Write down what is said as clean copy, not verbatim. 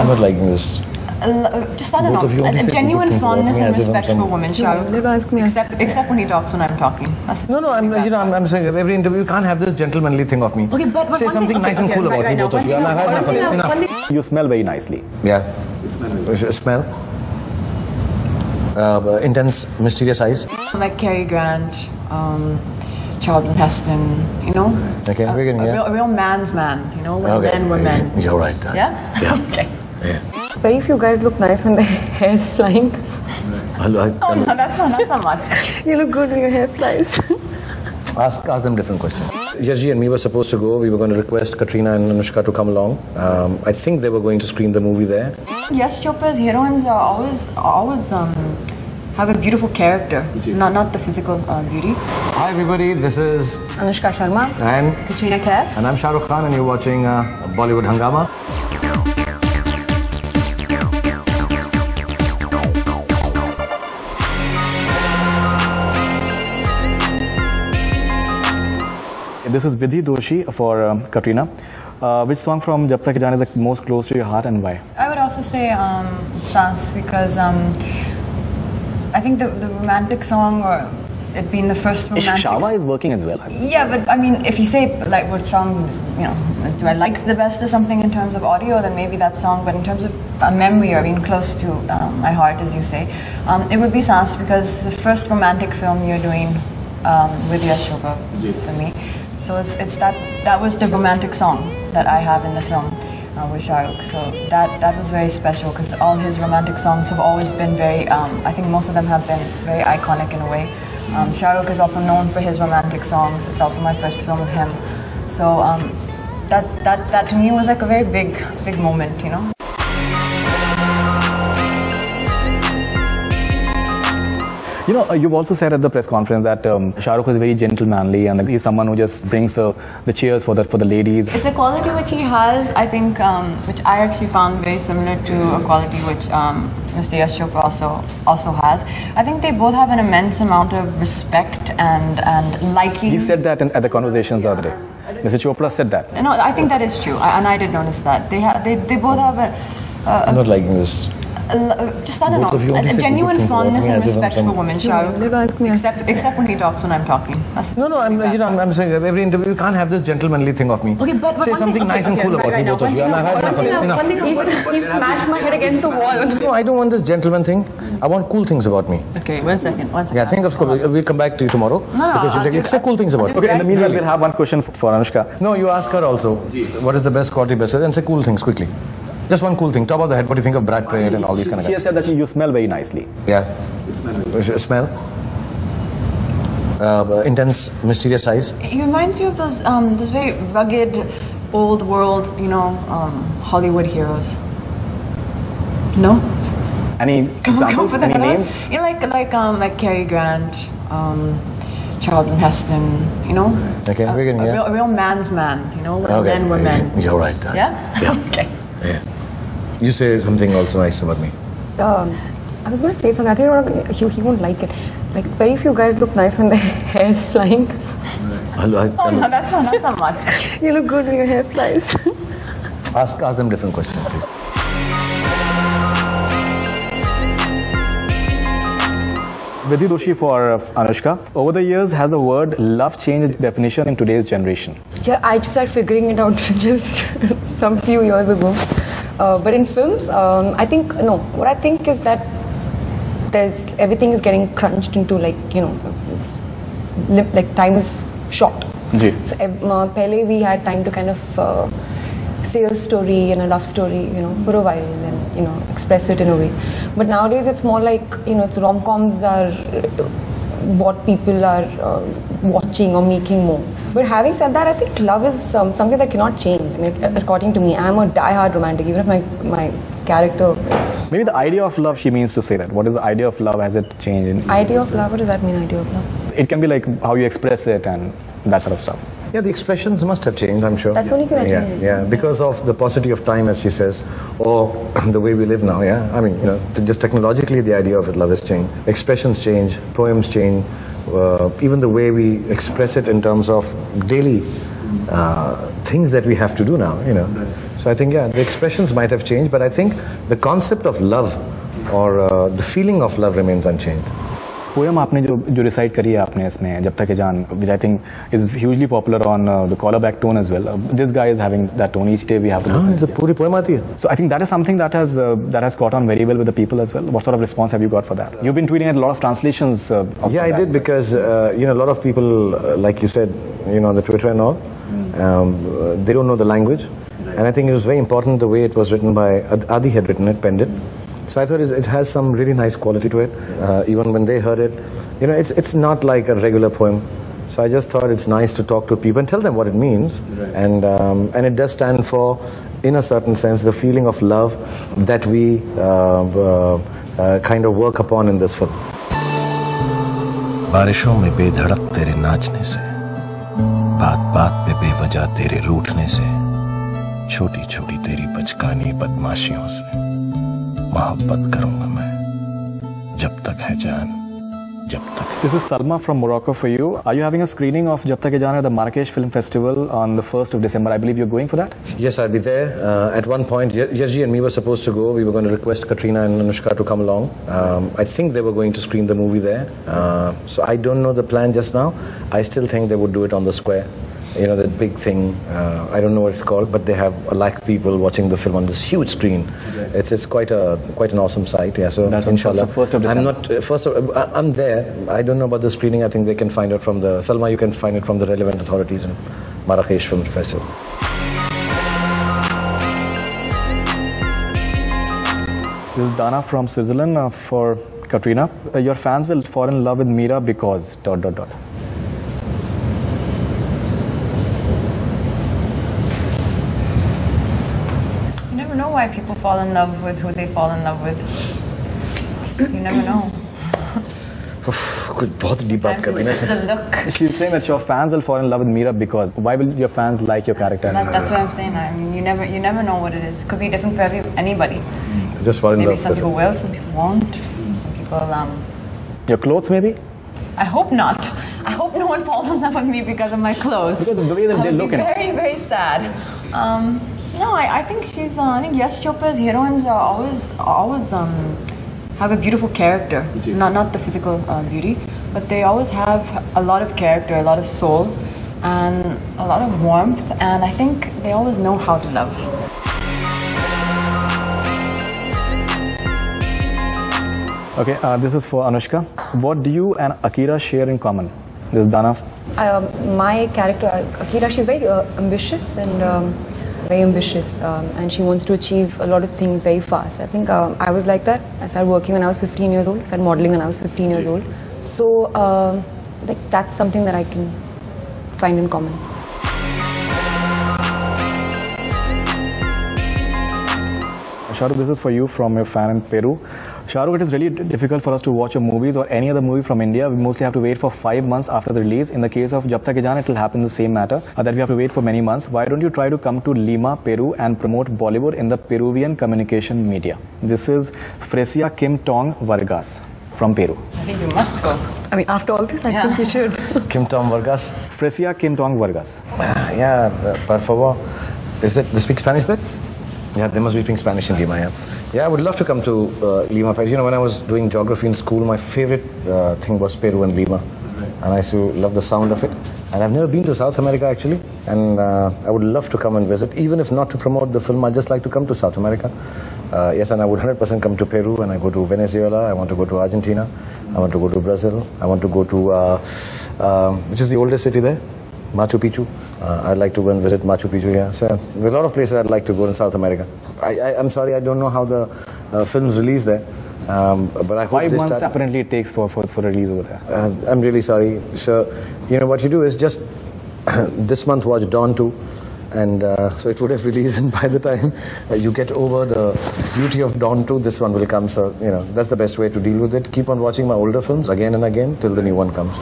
not liking this. Just I don't know, a genuine fondness and respect for women, Shahrukh. Except when he talks when I'm talking. No, I'm saying every interview you can't have this gentlemanly thing of me. Okay, but say something nice and cool about me, both of you. Enough. You smell very nicely. Yeah. Smell. Intense, mysterious eyes. Like Cary Grant, Charlton Heston, you know. Okay, a real man's man, you know, when men were men. You're right. Yeah? Yeah. Okay. Yeah. Very few guys look nice when their hair is flying. Oh no, that's not much. You look good when your hair flies. Ask them different questions. Yashi and me were supposed to go. We were going to request Katrina and Anushka to come along. I think they were going to screen the movie there. Yes, Chopra's heroines are always have a beautiful character, not the physical beauty. Hi everybody, this is Anushka Sharma and Katrina, and I'm Shahrukh Khan, and you're watching Bollywood Hungama. This is Vidhi Doshi for Katrina. Which song from Jab Tak Hai Jaan is the most close to your heart and why? I would also say Sans, because I think the romantic song, or it being the first romantic... Shava is working as well. Yeah, but I mean, if you say like what song, you know, do I like the best or something in terms of audio, then maybe that song, but in terms of a memory or being close to my heart, as you say, it would be Sans, because the first romantic film you're doing with Yash Rukh for me. So it's that was the romantic song that I have in the film with Shahrukh. So that was very special, because all his romantic songs have always been very, I think most of them have been very iconic in a way. Shahrukh is also known for his romantic songs. It's also my first film with him. So that to me was like a very big moment, you know. You know, you've also said at the press conference that Shahrukh is very gentlemanly, and he's someone who just brings the cheers for the ladies. It's a quality which he has, I think, which I actually found very similar to a quality which Mr. Yash Chopra also has. I think they both have an immense amount of respect and liking. He said that at the conversations the other day. Mr. Chopra said that. No, I think that is true, and I did notice that. They both have I'm not liking this. Just I don't know, a genuine fondness and respect for women, Shahrukh. Except when he talks when I'm talking. No, I'm saying every interview you can't have this gentlemanly thing of me. Okay, but say something nice and cool about me, both of you. Enough. He smashed my head against the wall. No, I don't want this gentleman thing. I want cool things about me. Okay, one second. Yeah, think of cool. We'll come back to you tomorrow. No, you say cool things about me. Okay, in the meanwhile, we'll have one question for Anushka. No, you ask her also. What is the best quality, best, and say cool things quickly. Just one cool thing, top of the head, what do you think of Brad Pitt and all these kind of guys? She said that you smell very nicely. Yeah. Smell. Intense, mysterious eyes. He reminds you of those very rugged, old world, you know, Hollywood heroes. No? Any examples? Any names? You know, like Cary Grant, Charlton Heston, you know? Okay, a real man's man, you know, when men were men. You're right. Yeah? Yeah. Okay. Yeah. You say something also nice about me. I was going to say something. I think he won't like it. Like, very few guys look nice when their hair is flying. Oh no, that's not much. You look good when your hair flies. Ask them different questions, please. Vidhi Doshi for Anushka. Over the years, has the word love changed definition in today's generation? Yeah, I just started figuring it out just some few years ago. But in films, I think, no, what I think is that everything is getting crunched into, like, you know, like time is short. Ji. So pehle we had time to kind of say a story and a love story, you know, for a while, and, you know, express it in a way. But nowadays it's more like, you know, it's rom-coms are what people are watching or making more. But having said that, I think love is something that cannot change. I mean, according to me, I'm a die-hard romantic, even if my character is. Maybe the idea of love, she means to say that. What is the idea of love? Has it changed? Idea of love? What does that mean, idea of love? It can be like how you express it and that sort of stuff. Yeah, the expressions must have changed, I'm sure. That's the only thing that changes. Yeah, because of the paucity of time, as she says, or the way we live now, yeah? I mean, you know, just technologically, the idea of love has changed. Expressions change, poems change, even the way we express it in terms of daily things that we have to do now, you know. So I think, yeah, the expressions might have changed, but I think the concept of love or the feeling of love remains unchanged. Poem आपने जो recite करी है आपने इसमें जब तक है जान, which I think is hugely popular on the caller back tone as well. This guy is having that tone each day. We have to listen. It's a पूरी poem आती है. So I think that is something that has caught on very well with the people as well. What sort of response have you got for that? You've been tweeting at a lot of translations. Yeah, I did, because you know, a lot of people, like you said, you know, on the Twitter and all, they don't know the language, and I think it was very important the way it was written by Adi had written it, penned it. So I thought it has some really nice quality to it. Even when they heard it, you know, it's not like a regular poem. So I just thought it's nice to talk to people and tell them what it means, and it does stand for, in a certain sense, the feeling of love that we kind of work upon in this film. बारिशों में बेधड़क तेरे नाचने से, बात बात पे बेवजह तेरे रूठने से, छोटी छोटी तेरी बचकानी बदमाशियों से मोहब्बत करूंगा मैं, जब तक है जान, जब तक. This is Salma from Morocco for you. Are you having a screening of Jab Tak Hai Jaan at the Marrakesh Film Festival on the 1st of December? I believe you're going for that? Yes, I'll be there. At one point, Yaji and me were supposed to go. We were going to request Katrina and Anushka to come along. I think they were going to screen the movie there. So I don't know the plan just now. I still think they would do it on the square. You know, that big thing, I don't know what it's called, but they have a lakh of people watching the film on this huge screen. It's quite an awesome sight. Yeah, so that's inshallah. 1st of December. I'm there. I don't know about the screening. I think they can find it from the Salma. You can find it from the relevant authorities in Marrakesh Film Festival. This is Dana from Switzerland for Katrina. Your fans will fall in love with Mira because ... You never know why people fall in love with who they fall in love with. You never know. बहुत deep बात कर रही है. It's the look. She's saying that your fans will fall in love with Mira because. Why will your fans like your character? That's what I'm saying. I mean, you never know what it is. It could be different for anybody. So just fall in Maybe love. some people will, some people won't. Some people Your clothes maybe? I hope not. I hope no one falls in love with me because of my clothes. Because of the way that they look. Very, very sad. No, I think she's. I think Yash Chopra's heroines are always have a beautiful character. Not the physical beauty, but they always have a lot of character, a lot of soul, and a lot of warmth. And I think they always know how to love. Okay, this is for Anushka. What do you and Akira share in common? This is Dana. My character, Akira, she's very ambitious and very ambitious, and she wants to achieve a lot of things very fast. I think I was like that. I started working when I was 15 years old. I started modeling when I was 15 years old. So, like that's something that I can find in common. Shahrukh, this is for you from your fan in Peru. Shahrukh, it is really difficult for us to watch your movies or any other movie from India. We mostly have to wait for 5 months after the release. In the case of Jab Tak Hai Jaan, it will happen the same matter, that we have to wait for many months. Why don't you try to come to Lima, Peru and promote Bollywood in the Peruvian communication media? This is Fresia Kim Tong Vargas from Peru. I think you must go. I mean, after all this, I think you should. Kim Tong Vargas. Fresia Kim Tong Vargas. Yeah, por favor. They speak Spanish there? Yeah, they must be speaking Spanish in Lima, yeah. Yeah, I would love to come to Lima, Peru. You know, when I was doing geography in school, my favorite thing was Peru and Lima. And I used to love the sound of it. And I've never been to South America, actually. And I would love to come and visit. Even if not to promote the film, I'd just like to come to South America. Yes, and I would 100% come to Peru, and I go to Venezuela, I want to go to Argentina, I want to go to Brazil, I want to go to, which is the oldest city there? Machu Picchu. I'd like to go and visit Machu Picchu, yeah. So there's a lot of places I'd like to go in South America. I'm sorry, I don't know how the films release there. But I hope 5 months apparently it takes for release over there. I'm really sorry. So, you know, what you do is just this month watch Dawn 2. And so it would have released, and by the time you get over the beauty of Dawn 2, this one will come. So, you know, that's the best way to deal with it. Keep on watching my older films again and again till the new one comes.